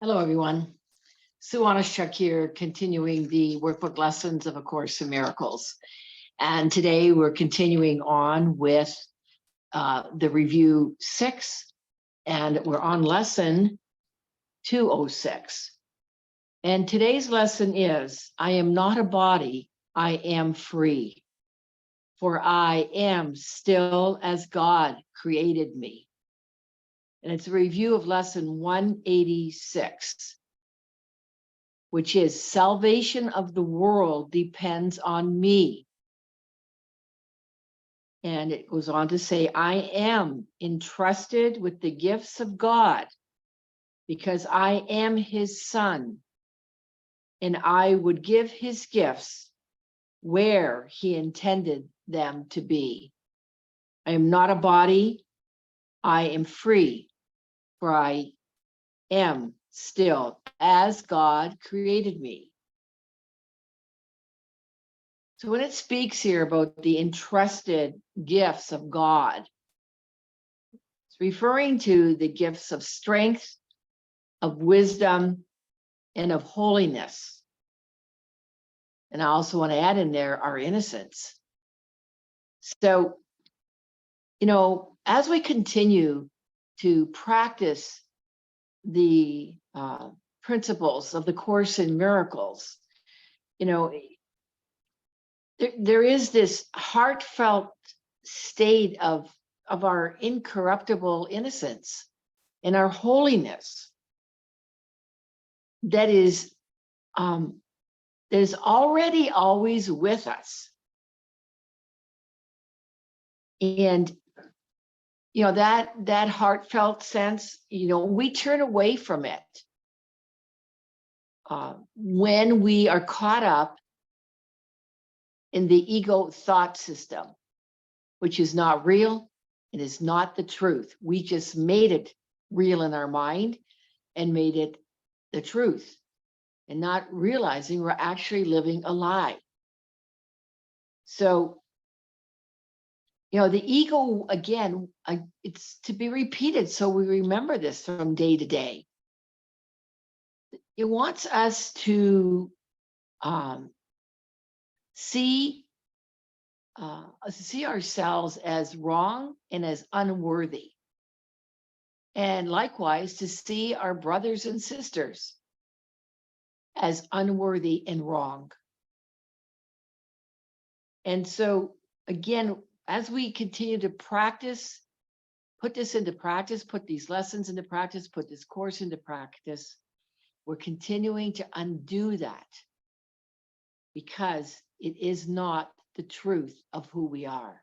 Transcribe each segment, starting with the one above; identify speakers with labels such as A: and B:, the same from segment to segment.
A: Hello, everyone. Sue.oneschuk here, continuing the workbook lessons of A Course in Miracles. And today we're continuing on with the review 6, and we're on lesson 206. And today's lesson is, I am not a body, I am free. For I am still as God created me. And it's a review of lesson 186. Which is salvation of the world depends on me. And it goes on to say, I am entrusted with the gifts of God because I am his son, and I would give his gifts where he intended them to be. I am not a body, I am free, for I am still as God created me. So when it speaks here about the entrusted gifts of God, it's referring to the gifts of strength, of wisdom, and of holiness. And I also want to add in there our innocence. So, as we continue to practice the principles of the Course in Miracles, there is this heartfelt state of our incorruptible innocence and our holiness that is already always with us. And that heartfelt sense, we turn away from it when we are caught up in the ego thought system, which is not real. It is not the truth. We just made it real in our mind and made it the truth, and not realizing we're actually living a lie. So, the ego, again, it's to be repeated so we remember this from day to day. It wants us to see ourselves as wrong and as unworthy. And likewise, to see our brothers and sisters as unworthy and wrong. And so, again, as we continue to practice, put this into practice, put these lessons into practice, put this course into practice, we're continuing to undo that because it is not the truth of who we are.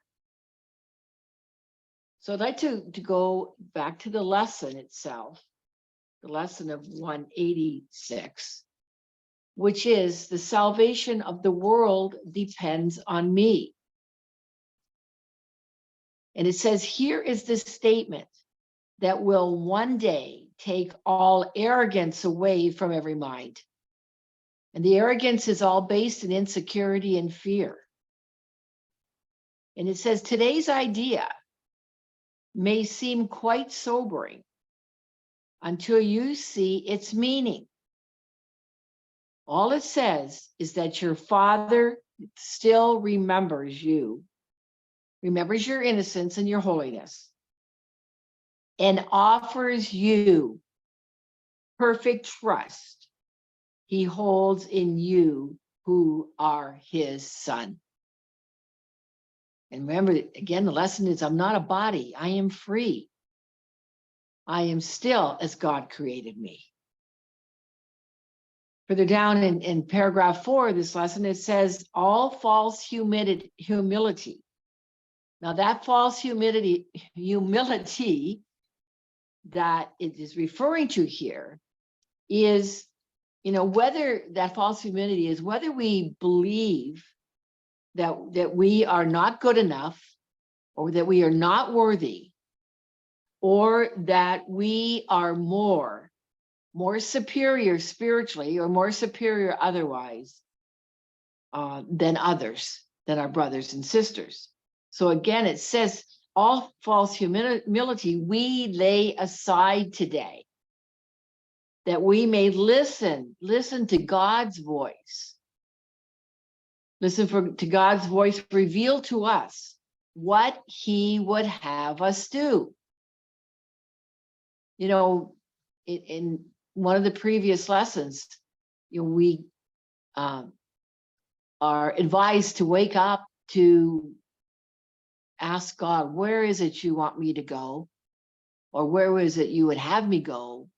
A: So I'd like to go back to the lesson itself, the lesson of 186, which is the salvation of the world depends on me. And it says, here is the statement that will one day take all arrogance away from every mind. And the arrogance is all based in insecurity and fear. And it says, today's idea may seem quite sobering until you see its meaning. All it says is that your Father still remembers you, remembers your innocence and your holiness, and offers you perfect trust he holds in you who are his son. And remember, again, the lesson is, I'm not a body, I am free. I am still as God created me. Further down in paragraph 4 of this lesson, it says, all false humility. Now that false humility that it is referring to here is, whether that false humility is whether we believe that we are not good enough, or that we are not worthy, or that we are more superior spiritually, or more superior otherwise than others, than our brothers and sisters. So again, it says all false humility we lay aside today. that we may listen to God's voice. Listen to God's voice reveal to us what he would have us do. You know, in one of the previous lessons, we are advised to wake up to ask God, where is it you want me to go? Or where is it you would have me go?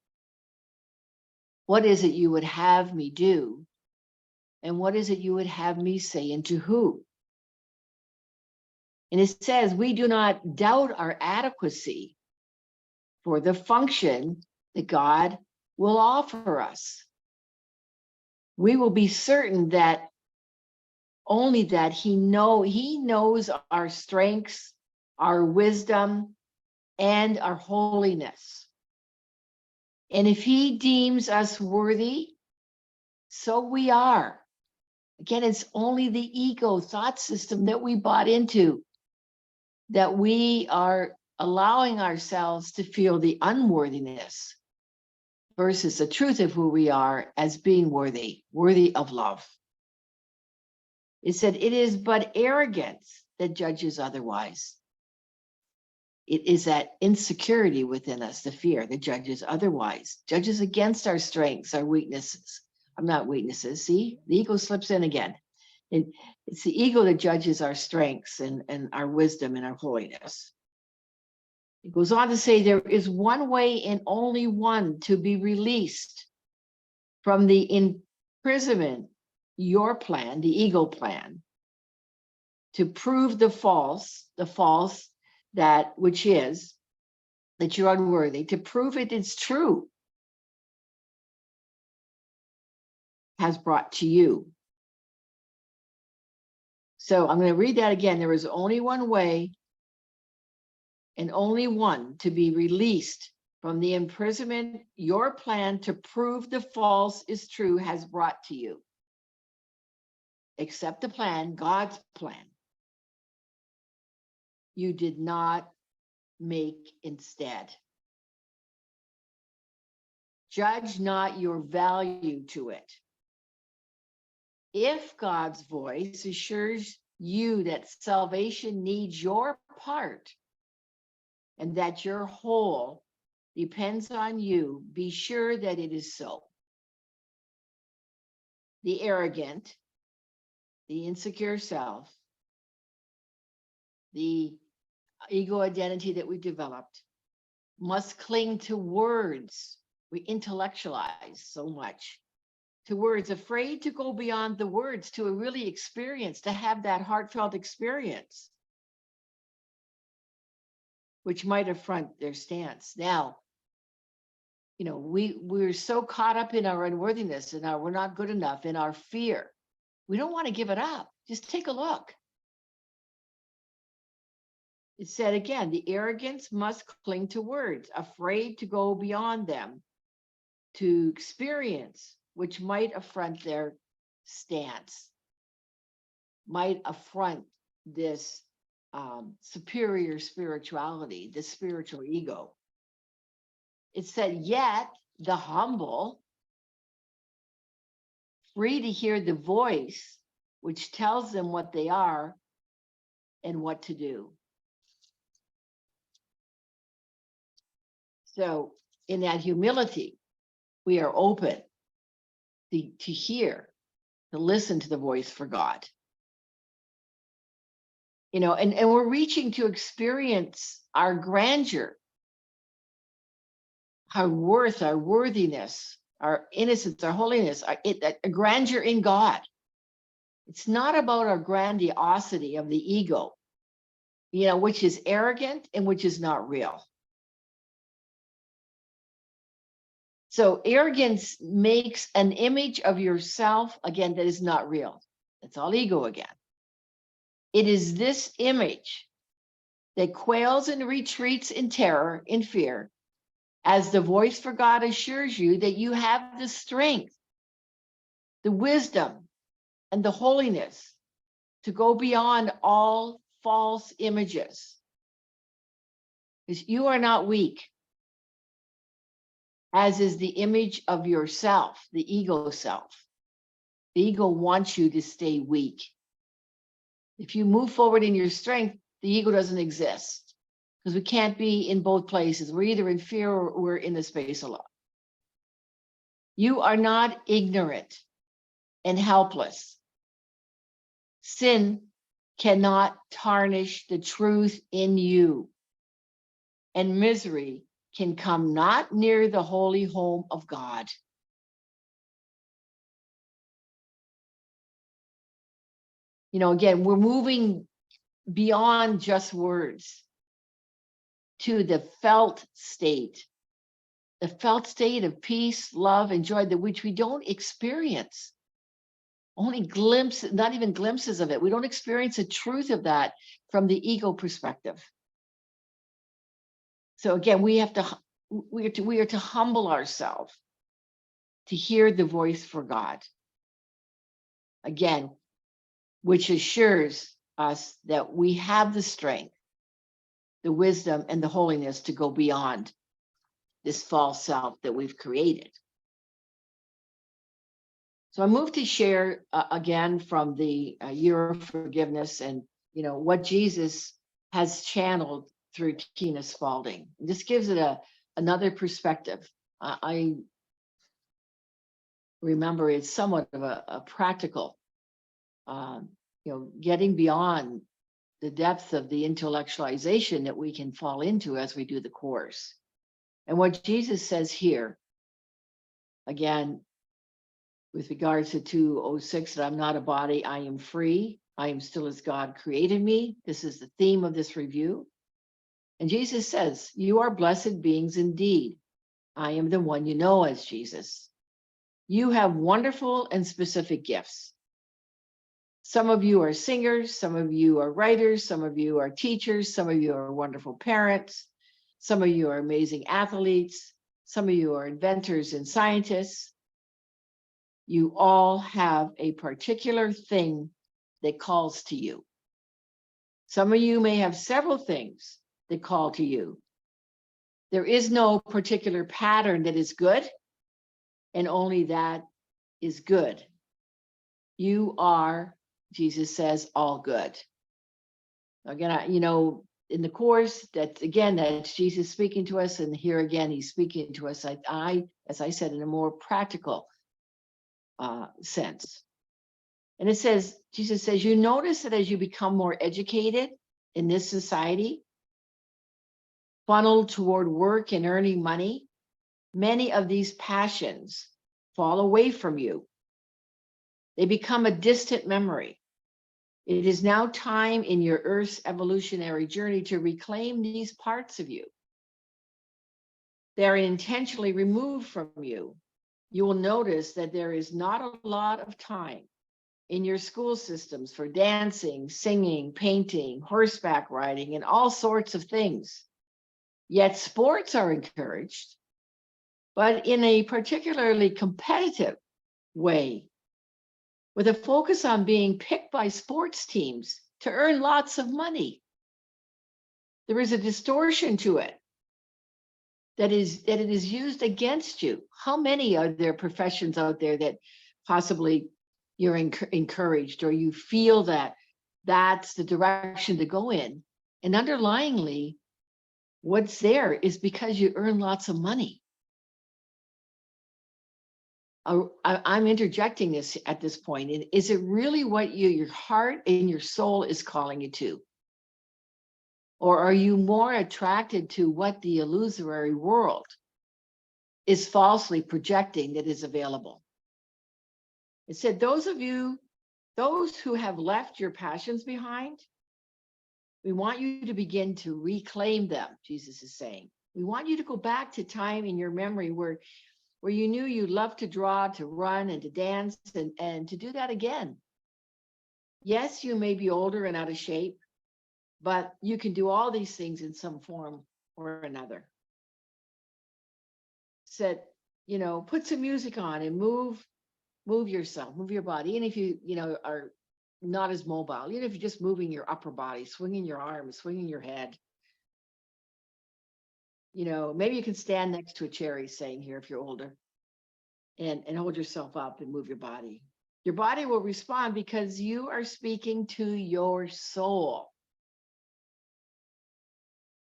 A: What is it you would have me do? And what is it you would have me say, and to who? And it says, we do not doubt our adequacy for the function that God will offer us. We will be certain that only that he knows our strengths, our wisdom, and our holiness. And if he deems us worthy, so we are. Again, it's only the ego thought system that we bought into, that we are allowing ourselves to feel the unworthiness versus the truth of who we are as being worthy of love. It said, it is but arrogance that judges otherwise. It is that insecurity within us, the fear that judges otherwise, judges against our strengths, our weaknesses. I'm not weaknesses. See, the ego slips in again. It's the ego that judges our strengths and our wisdom and our holiness. It goes on to say, there is one way and only one to be released from the imprisonment, your plan, the ego plan, to prove the false that which is, that you're unworthy, to prove it is true, has brought to you. So I'm going to read that again. There is only one way and only one to be released from the imprisonment your plan to prove the false is true has brought to you. Accept the plan, God's plan. You did not make instead. Judge not your value to it. If God's voice assures you that salvation needs your part and that your whole depends on you, be sure that it is so. The arrogant, the insecure self, the ego identity that we developed must cling to words. We intellectualize so much. To words, afraid to go beyond the words, to a really experience, to have that heartfelt experience, which might affront their stance. Now, we're so caught up in our unworthiness and we're not good enough, in our fear. We don't want to give it up. Just take a look. It said again, the arrogance must cling to words, afraid to go beyond them, to experience, which might affront their stance, might affront this superior spirituality, this spiritual ego. It said, yet the humble, free to hear the voice, which tells them what they are and what to do. So in that humility, we are open to hear, to listen to the voice for God. And we're reaching to experience our grandeur, our worth, our worthiness, our innocence, our holiness, a grandeur in God. It's not about our grandiosity of the ego, which is arrogant and which is not real. So arrogance makes an image of yourself, again, that is not real. That's all ego again. It is this image that quails and retreats in terror, in fear, as the voice for God assures you that you have the strength, the wisdom, and the holiness to go beyond all false images. Because you are not weak. as is the image of yourself, the ego self. The ego wants you to stay weak. If you move forward in your strength, the ego doesn't exist, because we can't be in both places. We're either in fear or we're in the space alone. You are not ignorant and helpless. Sin cannot tarnish the truth in you, and misery can come not near the holy home of God. You know, again, we're moving beyond just words to the felt state of peace, love, and joy, that which we don't experience. Only glimpses, not even glimpses of it. We don't experience the truth of that from the ego perspective. So again, we are to humble ourselves to hear the voice for God. Again, which assures us that we have the strength, the wisdom, and the holiness to go beyond this false self that we've created. So I moved to share again from the year of forgiveness, and what Jesus has channeled through Tina Spalding. This gives it another perspective. I remember it's somewhat of a practical, getting beyond the depth of the intellectualization that we can fall into as we do the course. And what Jesus says here, again, with regards to 2:06, that I'm not a body, I am free. I am still as God created me. This is the theme of this review. And Jesus says, you are blessed beings indeed. I am the one you know as Jesus. You have wonderful and specific gifts. Some of you are singers, some of you are writers, some of you are teachers, some of you are wonderful parents, some of you are amazing athletes, some of you are inventors and scientists. You all have a particular thing that calls to you. Some of you may have several things that call to you. There is no particular pattern that is good, and only that is good. You are, Jesus says, all good. Again, in the course, that's Jesus speaking to us, and here again, he's speaking to us, as I said, in a more practical sense. And it says, Jesus says, you notice that as you become more educated in this society, funneled toward work and earning money, many of these passions fall away from you. They become a distant memory. It is now time in your Earth's evolutionary journey to reclaim these parts of you. They are intentionally removed from you. You will notice that there is not a lot of time in your school systems for dancing, singing, painting, horseback riding, and all sorts of things. Yet sports are encouraged, but in a particularly competitive way, with a focus on being picked by sports teams to earn lots of money. There is a distortion to it that it is used against you. How many are there professions out there that possibly you're encouraged, or you feel that that's the direction to go in? And underlyingly, what's there is because you earn lots of money. I'm interjecting this at this point. And is it really what your heart and your soul is calling you to? Or are you more attracted to what the illusory world is falsely projecting that is available? It said, those who have left your passions behind, we want you to begin to reclaim them, Jesus is saying. We want you to go back to time in your memory where you knew you loved to draw, to run, and to dance, and to do that again. Yes, you may be older and out of shape, but you can do all these things in some form or another. Said, put some music on and move yourself, move your body. Even if you are not as mobile, even if you're just moving your upper body, swinging your arms, swinging your head. You know, maybe you can stand next to a chair, he's saying here, if you're older, and hold yourself up and move your body. Your body will respond because you are speaking to your soul.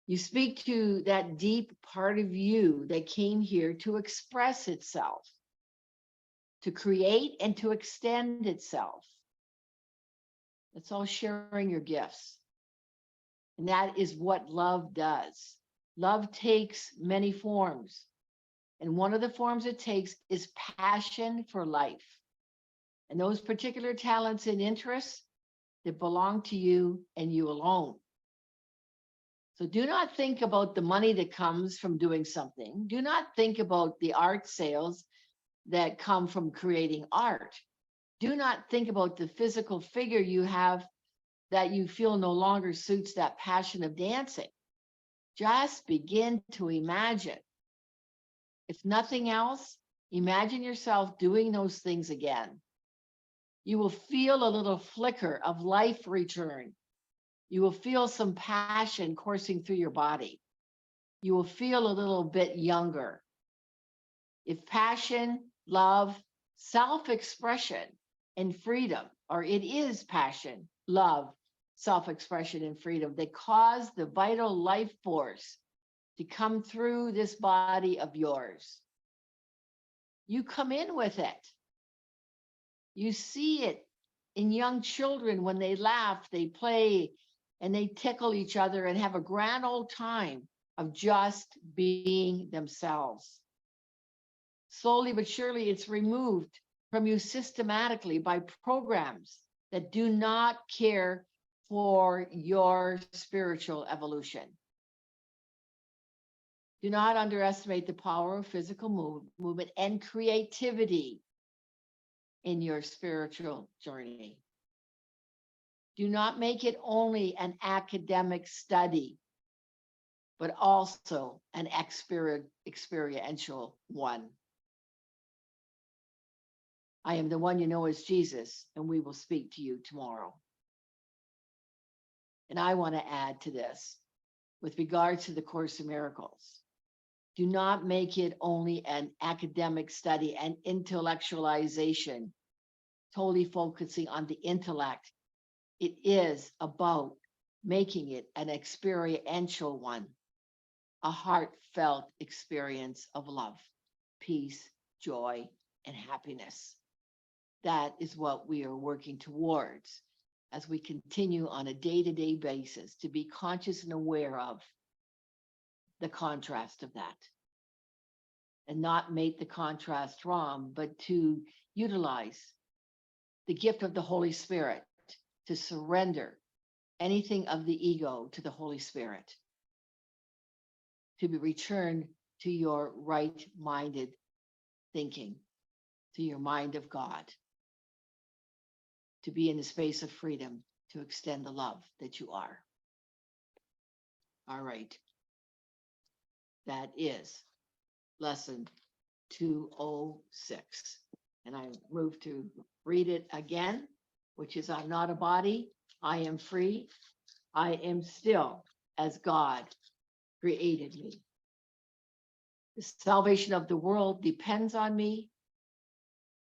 A: You speak to that deep part of you that came here to express itself, to create and to extend itself. It's all sharing your gifts. And that is what love does. Love takes many forms. And one of the forms it takes is passion for life. And those particular talents and interests that belong to you and you alone. So do not think about the money that comes from doing something. Do not think about the art sales that come from creating art. Do not think about the physical figure you have that you feel no longer suits that passion of dancing. Just begin to imagine. If nothing else, imagine yourself doing those things again. You will feel a little flicker of life return. You will feel some passion coursing through your body. You will feel a little bit younger. If passion, love, self-expression, and freedom, or it is passion, love, self-expression, and freedom that cause the vital life force to come through this body of yours. You come in with it. You see it in young children when they laugh, they play, and they tickle each other and have a grand old time of just being themselves. Slowly but surely, it's removed from you systematically by programs that do not care for your spiritual evolution. Do not underestimate the power of physical movement and creativity in your spiritual journey. Do not make it only an academic study, but also an experiential one. I am the one you know as Jesus, and we will speak to you tomorrow. And I want to add to this with regards to the Course in Miracles. Do not make it only an academic study and intellectualization, totally focusing on the intellect. It is about making it an experiential one, a heartfelt experience of love, peace, joy, and happiness. That is what we are working towards as we continue on a day-to-day basis to be conscious and aware of the contrast of that. And not make the contrast wrong, but to utilize the gift of the Holy Spirit to surrender anything of the ego to the Holy Spirit, to be returned to your right-minded thinking, to your mind of God, to be in the space of freedom, to extend the love that you are. All right. That is lesson 206. And I move to read it again, which is, I'm not a body, I am free, I am still as God created me. The salvation of the world depends on me.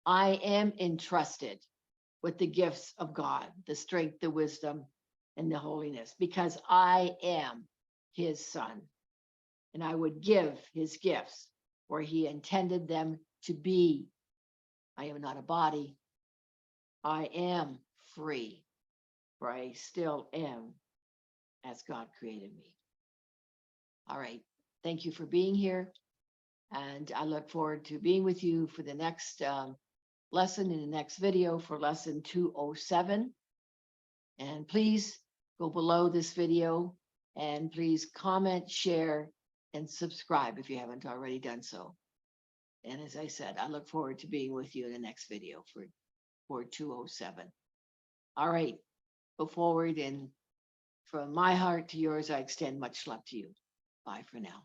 A: I am entrusted with the gifts of God, the strength, the wisdom, and the holiness, because I am his son. And I would give his gifts where he intended them to be. I am not a body. I am free, for I still am as God created me. All right. Thank you for being here. And I look forward to being with you for the next lesson in the next video for lesson 207. And please go below this video and please comment, share, and subscribe if you haven't already done so. And as I said, I look forward to being with you in the next video for 207. All right, go forward, and from my heart to yours, I extend much love to you. Bye for now.